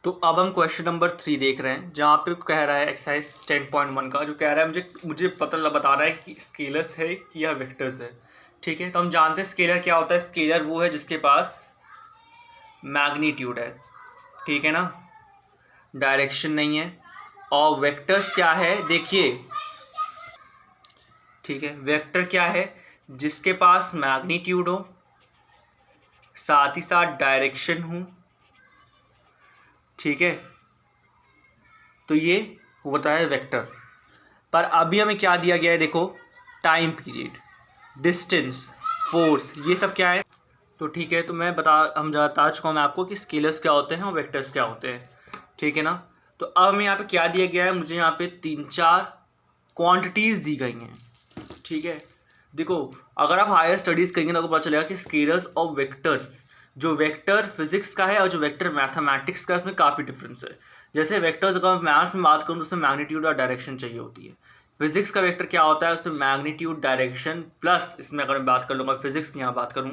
तो अब हम क्वेश्चन नंबर 3 देख रहे हैं, जहाँ पे कह रहा है एक्सरसाइज 10.1 का, जो कह रहा है मुझे बता रहा है कि स्केलर्स है कि या वेक्टर्स है। ठीक है, तो हम जानते हैं स्केलर क्या होता है। स्केलर वो है जिसके पास मैग्नीट्यूड है, ठीक है ना, डायरेक्शन नहीं है। और वेक्टर्स क्या है, देखिए, ठीक है, वेक्टर क्या है, जिसके पास मैग्नीट्यूड हो, साथ ही साथ डायरेक्शन हो, ठीक है, तो ये होता है वेक्टर। पर अभी हमें क्या दिया गया है, देखो, टाइम पीरियड, डिस्टेंस, फोर्स, ये सब क्या है। तो ठीक है, तो हम बता चुका हूँ मैं आपको कि स्केलर्स क्या होते हैं और वेक्टर्स क्या होते हैं, ठीक है ना। तो अब हमें यहाँ पे क्या दिया गया है, मुझे यहाँ पे 3-4 क्वांटिटीज़ दी गई हैं, ठीक है। देखो, अगर आप हायर स्टडीज़ करेंगे तो आपको पता चलेगा कि स्केलर्स और वेक्टर्स, जो वेक्टर फिजिक्स का है और जो वेक्टर मैथमेटिक्स का है, उसमें काफ़ी डिफरेंस है। जैसे वेक्टर्स अगर मैथ्स में बात करूँ तो उसमें मैग्नीट्यूड और डायरेक्शन चाहिए होती है। फिजिक्स का वेक्टर क्या होता है, उसमें मैग्नीट्यूड, डायरेक्शन प्लस, इसमें अगर मैं बात कर लूँगा फिजिक्स की, यहाँ बात करूँ,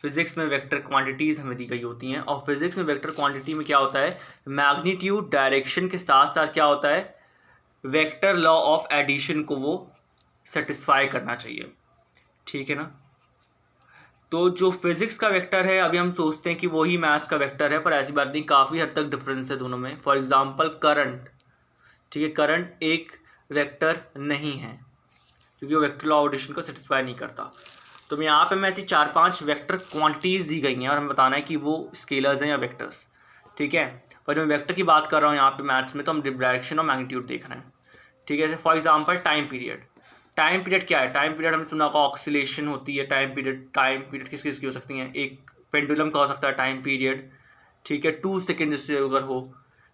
फिजिक्स में वेक्टर क्वांटिटीज़ हमें दी गई होती हैं। और फिजिक्स में वेक्टर क्वांटिटी में क्या होता है, मैग्नीट्यूड, डायरेक्शन के साथ साथ क्या होता है, वेक्टर लॉ ऑफ एडिशन को वो सेटिस्फाई करना चाहिए, ठीक है ना। तो जो फिजिक्स का वेक्टर है, अभी हम सोचते हैं कि वही मैथ्स का वेक्टर है, पर ऐसी बात नहीं, काफ़ी हद तक डिफरेंस है दोनों में। फॉर एग्जांपल करंट, ठीक है, करंट एक वेक्टर नहीं है क्योंकि वो वेक्टर लॉ ऑफ एडिशन को सेटिस्फाई नहीं करता। तो यहाँ पे मैं ऐसी 4-5 वेक्टर क्वांटिटीज़ दी गई हैं और हमें बताना है कि वो स्केलर्स हैं या वेक्टर्स, ठीक है। पर जब मैं वेक्टर की बात कर रहा हूँ यहाँ पे मैथ्स में, तो हम डायरेक्शन और मैग्नीट्यूड देख रहे हैं, ठीक है। For example time period, time period क्या है, टाइम पीरियड हमने सुना होगा ऑक्सीलेशन होती है। टाइम पीरियड किस किस की हो सकती हैं, एक पेंडुलम का हो सकता है टाइम पीरियड, ठीक है, 2 सेकेंड जैसे अगर हो,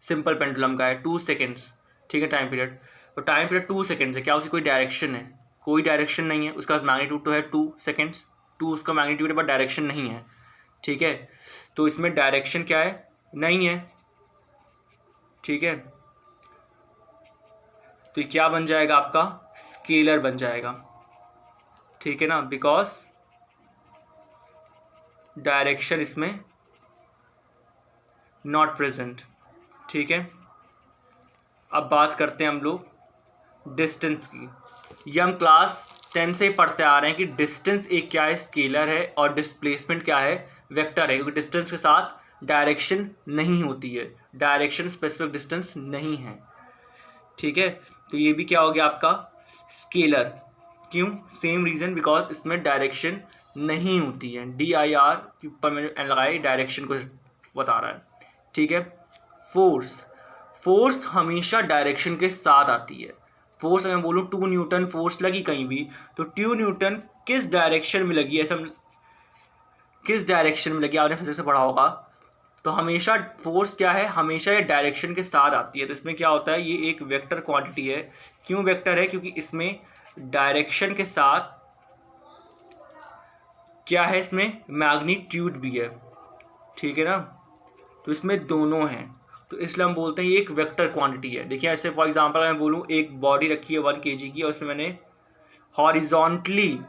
सिंपल पेंडुलम का है 2 सेकेंड्स, ठीक है, टाइम पीरियड। तो टाइम पीरियड 2 सेकेंड्स है, क्या उसकी कोई डायरेक्शन है, कोई डायरेक्शन नहीं है, उसका मैग्नीट्यूड तो है 2 सेकेंड्स, 2 उसका मैग्नीट्यूड है, बट डायरेक्शन नहीं है, ठीक है। तो इसमें डायरेक्शन क्या है, नहीं है, ठीक है। तो ये क्या बन जाएगा, आपका स्केलर बन जाएगा, ठीक है ना, बिकॉज डायरेक्शन इसमें नॉट प्रेजेंट, ठीक है। अब बात करते हैं हम लोग डिस्टेंस की। ये हम क्लास 10 से ही पढ़ते आ रहे हैं कि डिस्टेंस एक क्या है, स्केलर है, और डिस्प्लेसमेंट क्या है, वेक्टर है, क्योंकि डिस्टेंस के साथ डायरेक्शन नहीं होती है, डायरेक्शन स्पेसिफिक डिस्टेंस नहीं है, ठीक है। तो ये भी क्या हो गया आपका स्केलर, क्यों, सेम रीज़न, बिकॉज इसमें डायरेक्शन नहीं होती है। DIR के ऊपर मैंने एन लगाई, डायरेक्शन को बता रहा है, ठीक है। फोर्स, फोर्स हमेशा डायरेक्शन के साथ आती है। फोर्स अगर मैं बोलूँ 2 न्यूटन फोर्स लगी कहीं भी, तो 2 न्यूटन किस डायरेक्शन में लगी, ऐसा किस डायरेक्शन में लगी, आपने फिजिक्स से पढ़ा होगा। तो हमेशा फोर्स क्या है, हमेशा ये डायरेक्शन के साथ आती है। तो इसमें क्या होता है, ये एक वेक्टर क्वांटिटी है। क्यों वेक्टर है, क्योंकि इसमें डायरेक्शन के साथ क्या है, इसमें मैग्नीट्यूड भी है, ठीक है ना। तो इसमें दोनों हैं, तो इसलिए हम बोलते हैं ये एक वेक्टर क्वांटिटी है। देखिए, ऐसे फॉर एग्जांपल मैं बोलूँ एक बॉडी रखी है 1 kg की, और उसमें मैंने हॉरिजॉन्टली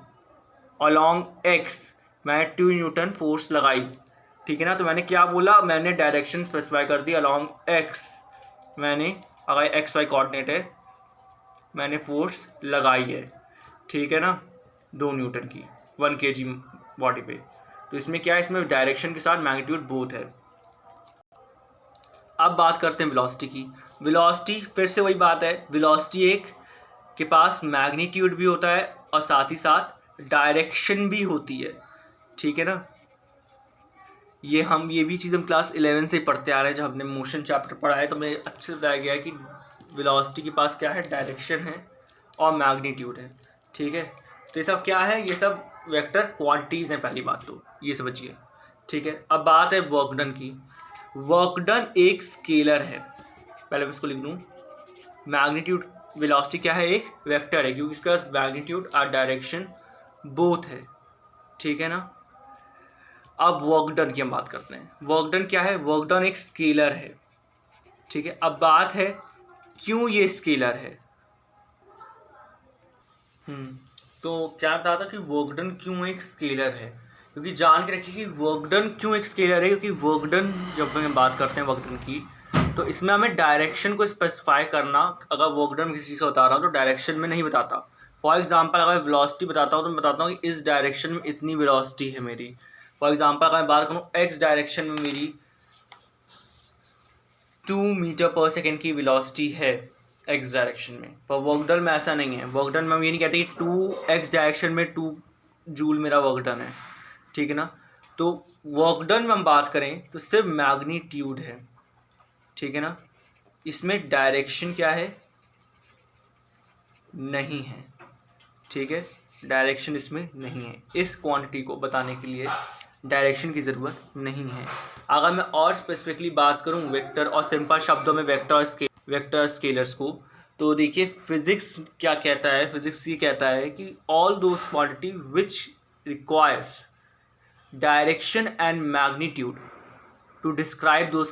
अलॉन्ग एक्स मैंने 2 न्यूटन फोर्स लगाई, ठीक है ना। तो मैंने क्या बोला, मैंने डायरेक्शन स्पेसिफाई कर दी अलॉन्ग एक्स, मैंने अगर XY कोऑर्डिनेट है, मैंने फोर्स लगाई है, ठीक है ना, 2 न्यूटन की 1 kg बॉडी पे। तो इसमें क्या है, इसमें डायरेक्शन के साथ मैग्नीट्यूड बोथ है। अब बात करते हैं वेलोसिटी की। वेलोसिटी फिर से वही बात है, वेलोसिटी एक के पास मैग्नीट्यूड भी होता है और साथ ही साथ डायरेक्शन भी होती है, ठीक है ना। ये भी चीज़ हम क्लास 11 से ही पढ़ते आ रहे हैं। जब हमने मोशन चैप्टर पढ़ा है तो हमें अच्छे से बताया गया है कि वेलोसिटी के पास क्या है, डायरेक्शन है और मैग्नीट्यूड है, ठीक है। तो ये सब क्या है, ये सब वेक्टर क्वांटिटीज़ हैं, पहली बात तो ये समझिए, ठीक है। अब बात है वर्क डन की। वर्क डन एक स्केलर है, पहले मैं इसको लिख दूँ, मैग्नीट्यूड, वेलोसिटी क्या है, एक वेक्टर है, क्योंकि इसका मैग्नीट्यूड और डायरेक्शन बोथ है, ठीक है ना। अब वर्क डन की हम बात करते हैं। वर्क डन क्या है, वर्क डन एक स्केलर है, ठीक है। अब बात है क्यों ये स्केलर है। तो क्या बता था कि वर्क डन क्यों एक स्केलर है, क्योंकि जान के रखिए कि वर्क डन क्यों एक स्केलर है, क्योंकि वर्क डन जब हम बात करते हैं वर्क डन की, तो इसमें हमें डायरेक्शन को स्पेसिफाई करना, अगर वर्क डन किसी चीज़ से बता रहा हूँ तो डायरेक्शन में नहीं बताता। फॉर एग्जांपल अगर मैं वेलोसिटी बताता हूँ तो मैं बताता हूँ कि इस डायरेक्शन में इतनी वेलोसिटी है मेरी। फॉर एग्जांपल अगर मैं बात करूँ एक्स डायरेक्शन में मेरी 2 मीटर पर सेकेंड की वेलोसिटी है एक्स डायरेक्शन में, पर वर्क डन में ऐसा नहीं है। वर्क डन में हम ये नहीं कहते कि 2x डायरेक्शन में 2 जूल मेरा वर्क डन है, ठीक है ना। तो वर्क डन में हम बात करें तो सिर्फ मैग्नीट्यूड है, ठीक है ना, इसमें डायरेक्शन क्या है, नहीं है, ठीक है, डायरेक्शन इसमें नहीं है। इस क्वांटिटी को बताने के लिए डायरेक्शन की ज़रूरत नहीं है। अगर मैं और स्पेसिफिकली बात करूं वेक्टर और सिंपल शब्दों में वेक्टर स्केलर्स को, तो देखिए फिजिक्स क्या कहता है, फिजिक्स ये कहता है कि all those quantity which requires direction and magnitude to describe those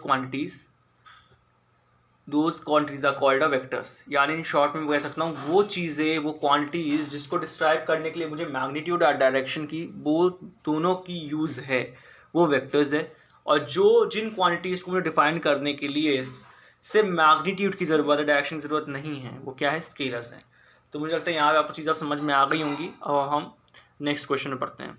quantities are called a vectors. यानी इन शॉर्ट में कह सकता हूँ वो चीज़ें, वो क्वांटिटीज़ जिसको डिस्क्राइब करने के लिए मुझे मैग्नीट्यूड और डायरेक्शन की, वो दोनों की यूज़ है, वो वेक्टर्स है। और जिन क्वांटिटीज़ को मुझे डिफाइन करने के लिए सिर्फ मैग्नीट्यूड की ज़रूरत है, डायरेक्शन की ज़रूरत नहीं है, वो क्या है, स्केलर्स हैं। तो मुझे लगता है यहाँ पे आपको चीज़ आप समझ में आ गई होंगी। और हम नेक्स्ट क्वेश्चन में पढ़ते हैं।